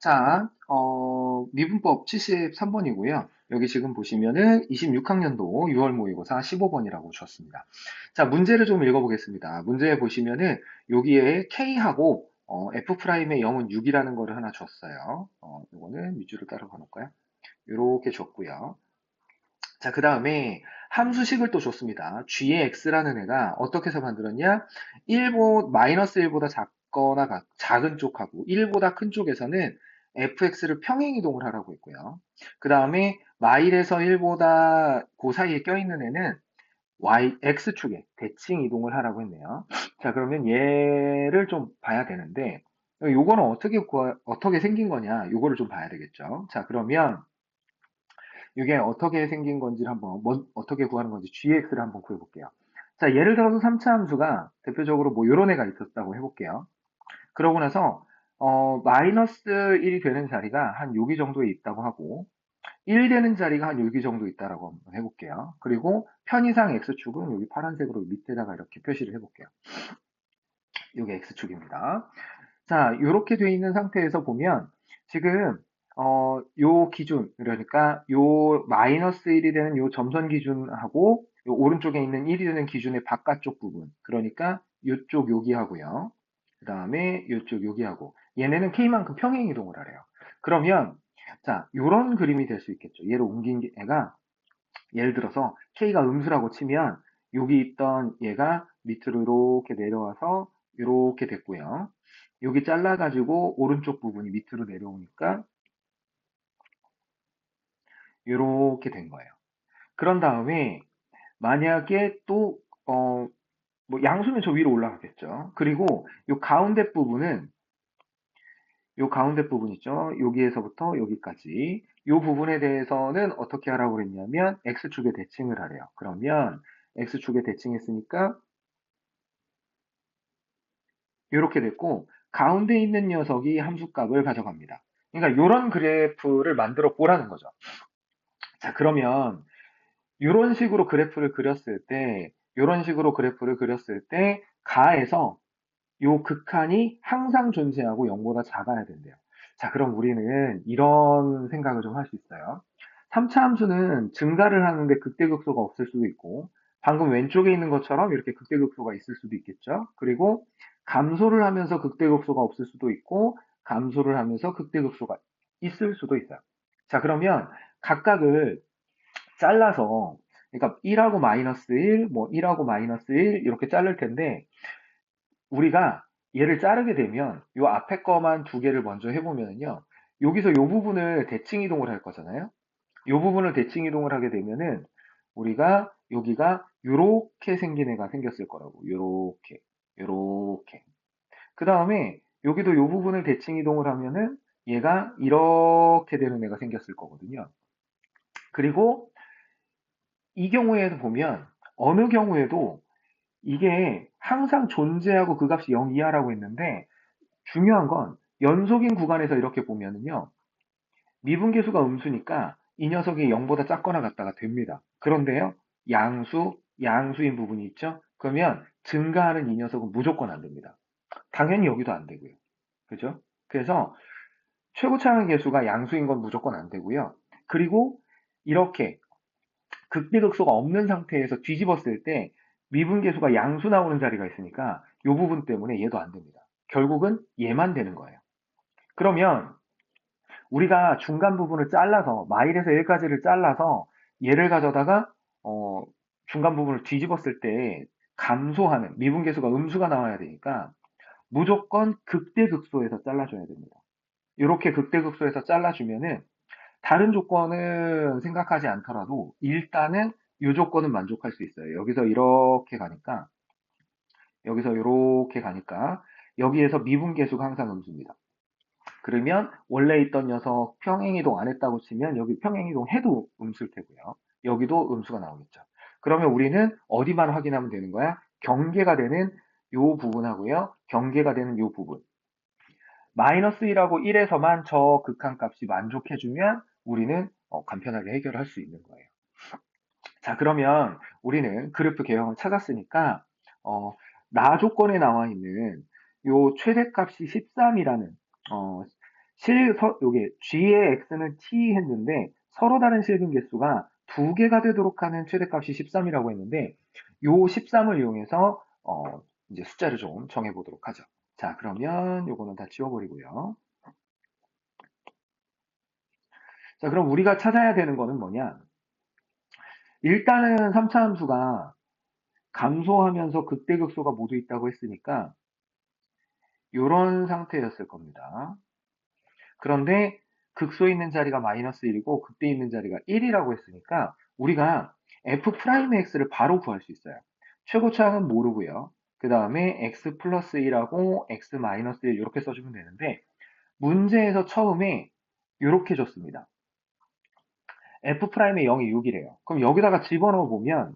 자, 미분법 73번이고요. 여기 지금 보시면은 26학년도 6월 모의고사 15번이라고 주었습니다. 자, 문제를 좀 읽어보겠습니다. 문제에 보시면은 여기에 K하고 F'의 0은 6이라는 거를 하나 줬어요. 이거는 밑줄을 따로 가놓을까요? 이렇게 줬고요. 자, 그 다음에 함수식을 또 줬습니다. g의 x라는 애가 어떻게 해서 만들었냐? 마이너스 1보다 작거나 작은 쪽하고 1보다 큰 쪽에서는 fx를 평행 이동을 하라고 했고요. 그 다음에 마일에서 1보다 그 사이에 껴있는 애는 x축에 대칭 이동을 하라고 했네요. 자, 그러면 얘를 좀 봐야 되는데, 요거는 어떻게 생긴 거냐? 요거를 좀 봐야 되겠죠. 자, 그러면 이게 어떻게 생긴 건지를 어떻게 구하는 건지 gx를 한번 구해볼게요. 자, 예를 들어서 3차 함수가 대표적으로 뭐 이런 애가 있었다고 해볼게요. 그러고 나서, 마이너스 1이 되는 자리가 한 여기 정도에 있다고 하고, 1 되는 자리가 한 여기 정도 있다라고 한번 해볼게요. 그리고 편의상 x축은 여기 파란색으로 밑에다가 이렇게 표시를 해볼게요. 이게 x축입니다. 자, 이렇게 돼 있는 상태에서 보면 지금 요 기준 그러니까 요 마이너스 1이 되는 요 점선 기준하고 요 오른쪽에 있는 1이 되는 기준의 바깥쪽 부분 그러니까 요쪽 여기하고요. 그 다음에 요쪽 여기하고 얘네는 k만큼 평행 이동을 하래요. 그러면 자, 요런 그림이 될 수 있겠죠. 얘를 옮긴 애가 예를 들어서 k가 음수라고 치면 여기 있던 얘가 밑으로 이렇게 내려와서 이렇게 됐고요. 여기 잘라가지고 오른쪽 부분이 밑으로 내려오니까 이렇게 된 거예요. 그런 다음에 만약에 또 뭐 양수면 저 위로 올라가겠죠. 그리고 요 가운데 부분 있죠. 여기에서부터 여기까지 이 부분에 대해서는 어떻게 하라고 그랬냐면 x축에 대칭을 하래요. 그러면 x축에 대칭했으니까 이렇게 됐고 가운데 있는 녀석이 함수값을 가져갑니다. 그러니까 이런 그래프를 만들어 보라는 거죠. 자, 그러면 이런 식으로 그래프를 그렸을 때 가에서 요 극한이 항상 존재하고 0보다 작아야 된대요. 자, 그럼 우리는 이런 생각을 좀 할 수 있어요. 3차 함수는 증가를 하는데 극대극소가 없을 수도 있고, 방금 왼쪽에 있는 것처럼 이렇게 극대극소가 있을 수도 있겠죠. 그리고 감소를 하면서 극대극소가 없을 수도 있고, 감소를 하면서 극대극소가 있을 수도 있어요. 자, 그러면 각각을 잘라서, 그러니까 1하고 마이너스 1, 뭐 1하고 마이너스 1 이렇게 자를 텐데, 우리가 얘를 자르게 되면 요 앞에 거만 두 개를 먼저 해보면요. 여기서 요 부분을 대칭 이동을 할 거잖아요. 요 부분을 대칭 이동을 하게 되면은 우리가 여기가 요렇게 생긴 애가 생겼을 거라고. 요렇게, 요렇게. 그 다음에 여기도 요 부분을 대칭 이동을 하면은 얘가 이렇게 되는 애가 생겼을 거거든요. 그리고 이 경우에도 보면 어느 경우에도 이게 항상 존재하고 그 값이 0 이하라고 했는데 중요한 건 연속인 구간에서 이렇게 보면은요. 미분계수가 음수니까 이 녀석이 0보다 작거나 같다가 됩니다. 그런데요. 양수인 부분이 있죠. 그러면 증가하는 이 녀석은 무조건 안 됩니다. 당연히 여기도 안 되고요. 그죠? 그래서 최고차항 계수가 양수인 건 무조건 안 되고요. 그리고 이렇게 극비극소가 없는 상태에서 뒤집었을 때 미분계수가 양수 나오는 자리가 있으니까 이 부분 때문에 얘도 안 됩니다. 결국은 얘만 되는 거예요. 그러면 우리가 중간 부분을 잘라서 마일에서 1까지를 잘라서 얘를 가져다가 중간 부분을 뒤집었을 때 감소하는 미분계수가 음수가 나와야 되니까 무조건 극대극소에서 잘라줘야 됩니다. 이렇게 극대극소에서 잘라주면은 다른 조건은 생각하지 않더라도 일단은 이 조건은 만족할 수 있어요. 여기서 이렇게 가니까 여기에서 미분계수가 항상 음수입니다. 그러면 원래 있던 녀석 평행이동 안 했다고 치면 여기 평행이동 해도 음수일 테고요. 여기도 음수가 나오겠죠. 그러면 우리는 어디만 확인하면 되는 거야? 경계가 되는 요 부분하고요. 경계가 되는 요 부분. 마이너스 1하고 1에서만 저 극한값이 만족해주면 우리는 간편하게 해결할 수 있는 거예요. 자, 그러면 우리는 그래프 개형을 찾았으니까 나 조건에 나와 있는 요 최대값이 13이라는 요게 g의 x는 t 했는데 서로 다른 실근 개수가 두 개가 되도록 하는 최대값이 13이라고 했는데 요 13을 이용해서 이제 숫자를 좀 정해 보도록 하죠. 자, 그러면 요거는 다 지워버리고요. 자, 그럼 우리가 찾아야 되는 거는 뭐냐? 일단은 3차 함수가 감소하면서 극대극소가 모두 있다고 했으니까 이런 상태였을 겁니다. 그런데 극소에 있는 자리가 마이너스 1이고 극대에 있는 자리가 1이라고 했으니까 우리가 f'x를 바로 구할 수 있어요. 최고차항은 모르고요. 그 다음에 x 플러스 1하고 x 마이너스 1 이렇게 써주면 되는데 문제에서 처음에 이렇게 줬습니다. f'의 0이 6이래요. 그럼 여기다가 집어넣어 보면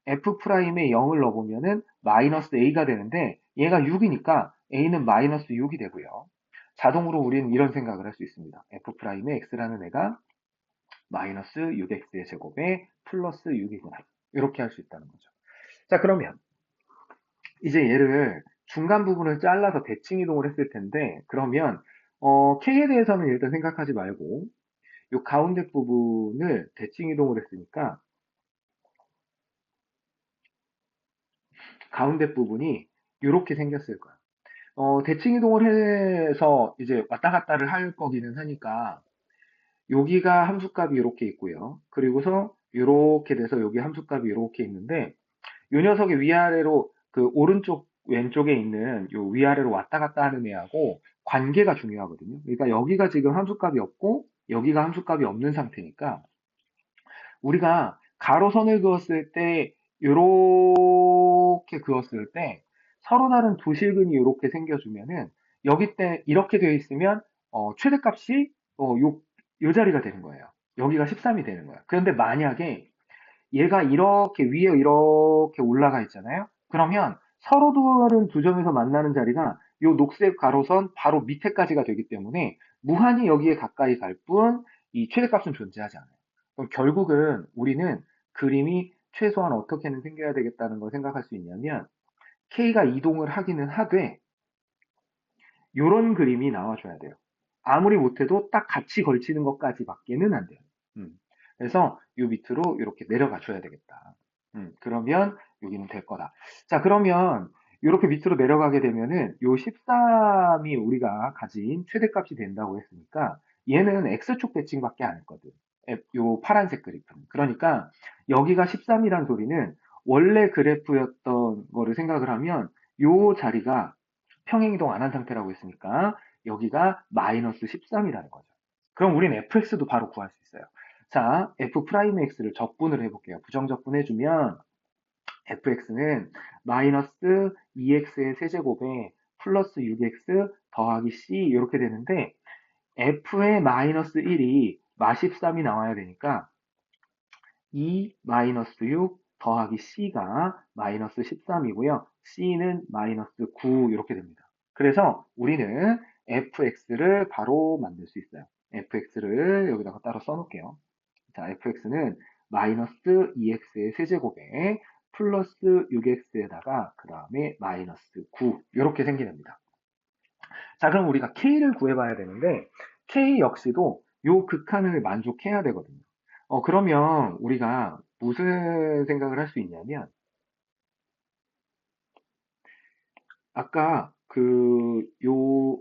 f'에 0을 넣어보면은 마이너스 a가 되는데 얘가 6이니까 a는 마이너스 6이 되고요. 자동으로 우리는 이런 생각을 할 수 있습니다. f'의 x라는 애가 마이너스 6x의 제곱에 플러스 6이구나. 이렇게 할 수 있다는 거죠. 자, 그러면 이제 얘를 중간 부분을 잘라서 대칭 이동을 했을 텐데 그러면 k에 대해서는 일단 생각하지 말고 이 가운데 부분을 대칭 이동을 했으니까 가운데 부분이 이렇게 생겼을 거야. 대칭 이동을 해서 이제 왔다 갔다를 할 거기는 하니까 여기가 함수값이 이렇게 있고요. 그리고서 이렇게 돼서 여기 함수값이 이렇게 있는데 이 녀석이 위아래로 그 오른쪽 왼쪽에 있는 요 위아래로 왔다 갔다 하는 애하고 관계가 중요하거든요. 그러니까 여기가 지금 함수값이 없고 여기가 함수값이 없는 상태니까 우리가 가로선을 그었을 때 요렇게 그었을 때 서로 다른 두 실근이 이렇게 생겨주면은 여기 때 이렇게 되어 있으면 최대값이 요 자리가 되는 거예요. 여기가 13이 되는 거예요. 그런데 만약에 얘가 이렇게 위에 이렇게 올라가 있잖아요. 그러면 서로 다른 두 점에서 만나는 자리가 요 녹색 가로선 바로 밑에까지가 되기 때문에 무한히 여기에 가까이 갈 뿐 이 최대값은 존재하지 않아요. 그럼 결국은 우리는 그림이 최소한 어떻게는 생겨야 되겠다는 걸 생각할 수 있냐면 K가 이동을 하기는 하되 요런 그림이 나와줘야 돼요. 아무리 못해도 딱 같이 걸치는 것까지밖에는 안 돼요. 음. 그래서 요 밑으로 이렇게 내려가 줘야 되겠다. 그러면 여기는 될 거다. 자, 그러면 이렇게 밑으로 내려가게 되면은 요 13이 우리가 가진 최대값이 된다고 했으니까 얘는 X축 대칭밖에 안 했거든. 요 파란색 그래프는. 그러니까 여기가 13이란 소리는 원래 그래프였던 거를 생각을 하면 요 자리가 평행이동 안 한 상태라고 했으니까 여기가 마이너스 13이라는 거죠. 그럼 우린 fx도 바로 구할 수 있어요. 자, f'x를 적분을 해볼게요. 부정적분 해주면 fx는 마이너스 2x의 세제곱에 플러스 6x 더하기 c 이렇게 되는데 f의 마이너스 1이 마13이 나와야 되니까 2 마이너스 6 더하기 c가 마이너스 13이고요. c는 마이너스 9 이렇게 됩니다. 그래서 우리는 fx를 바로 만들 수 있어요. fx를 여기다가 따로 써놓을게요. 자, fx는 마이너스 2x의 세제곱에 플러스 6x에다가 그 다음에 마이너스 9 이렇게 생기랍니다. 자, 그럼 우리가 k를 구해봐야 되는데 k 역시도 요 극한을 만족해야 되거든요. 그러면 우리가 무슨 생각을 할 수 있냐면 아까 요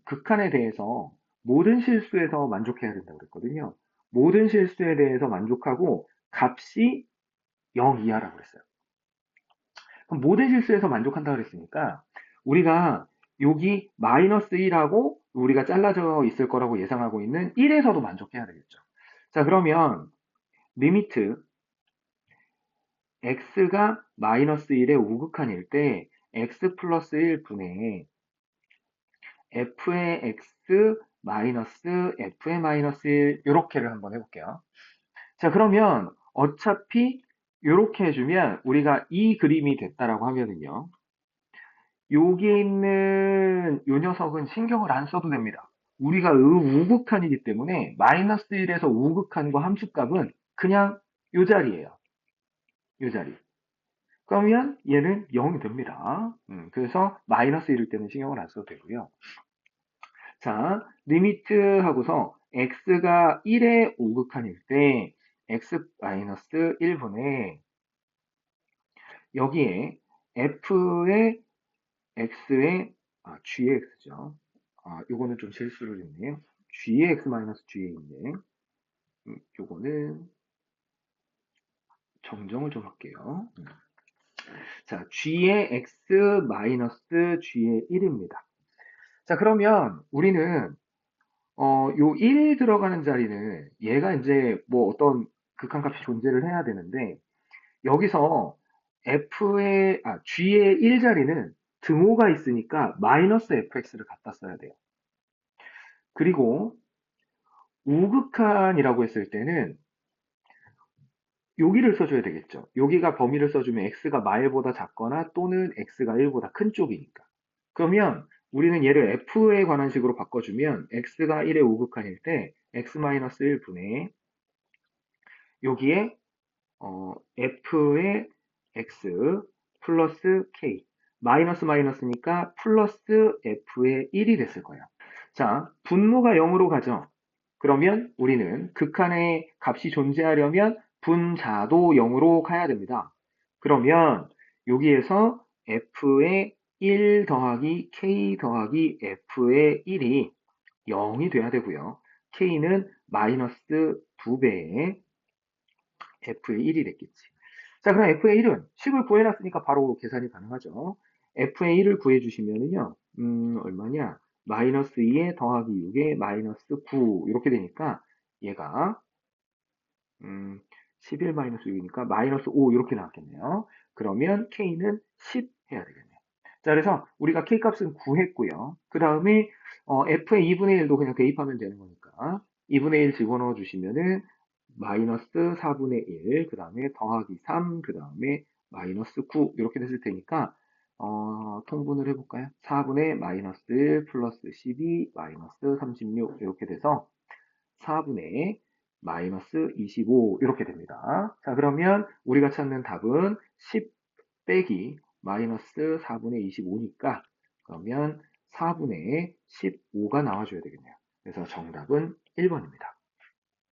극한에 대해서 모든 실수에서 만족해야 된다고 그랬거든요. 모든 실수에 대해서 만족하고 값이 0 이하라고 그랬어요. 그럼 모든 실수에서 만족한다고 그랬으니까 우리가 여기 마이너스 1하고 우리가 잘라져 있을 거라고 예상하고 있는 1에서도 만족해야 되겠죠. 자, 그러면 리미트 x가 마이너스 1의 우극한일 때 x 플러스 1분의 f의 x 마이너스 f의 마이너스 1 이렇게를 한번 해볼게요. 자, 그러면 어차피 이렇게 해주면 우리가 이 그림이 됐다라고 하면은요. 여기 있는 요 녀석은 신경을 안 써도 됩니다. 우리가 우극한이기 때문에 마이너스 1에서 우극한과 함수값은 그냥 요 자리예요. 요 자리. 그러면 얘는 0이 됩니다. 그래서 마이너스 1일 때는 신경을 안 써도 되고요. 자, 리미트 하고서 x가 1의 5극한일 때 x-1분의 여기에 f의 x의 g의 x죠. 요거는 좀 실수를 했네요. g의 x-g의 있네. 요거는 정정을 좀 할게요. 자, g의 x-g의 1입니다. 자, 그러면 우리는 요 1 들어가는 자리는 얘가 이제 뭐 어떤 극한값이 존재를 해야 되는데 여기서 g의 1 자리는 등호가 있으니까 마이너스 fx를 갖다 써야 돼요. 그리고 우극한이라고 했을 때는 여기를 써줘야 되겠죠. 여기가 범위를 써주면 x가 마일보다 작거나 또는 x가 1보다 큰 쪽이니까. 그러면 우리는 얘를 f에 관한 식으로 바꿔주면 x가 1의 우극한일 때 x-1분의 여기에 f의 x 플러스 k 마이너스 마이너스니까 플러스 f의 1이 됐을 거예요. 자, 분모가 0으로 가죠. 그러면 우리는 극한의 값이 존재하려면 분자도 0으로 가야 됩니다. 그러면 여기에서 f의 1 더하기 k 더하기 f의 1이 0이 돼야 되고요. k는 마이너스 2배의 f의 1이 됐겠지. 자, 그럼 f의 1은 식을 구해놨으니까 바로 계산이 가능하죠. f의 1을 구해주시면은요, 얼마냐? 마이너스 2에 더하기 6에 마이너스 9 이렇게 되니까 얘가 11 마이너스 6이니까 마이너스 5 이렇게 나왔겠네요. 그러면 k는 10 해야 되겠네요. 자, 그래서 우리가 k 값은 구했고요. 그 다음에 f의 2분의 1도 그냥 대입하면 되는 거니까 2분의 1 집어넣어 주시면은 마이너스 4분의 1, 그 다음에 더하기 3, 그 다음에 마이너스 9 이렇게 됐을 테니까 통분을 해볼까요? 4분의 마이너스 1 플러스 12 마이너스 36 이렇게 돼서 4분의 마이너스 25 이렇게 됩니다. 자, 그러면 우리가 찾는 답은 10 빼기 마이너스 4분의 25니까 그러면 4분의 15가 나와줘야 되겠네요. 그래서 정답은 1번입니다.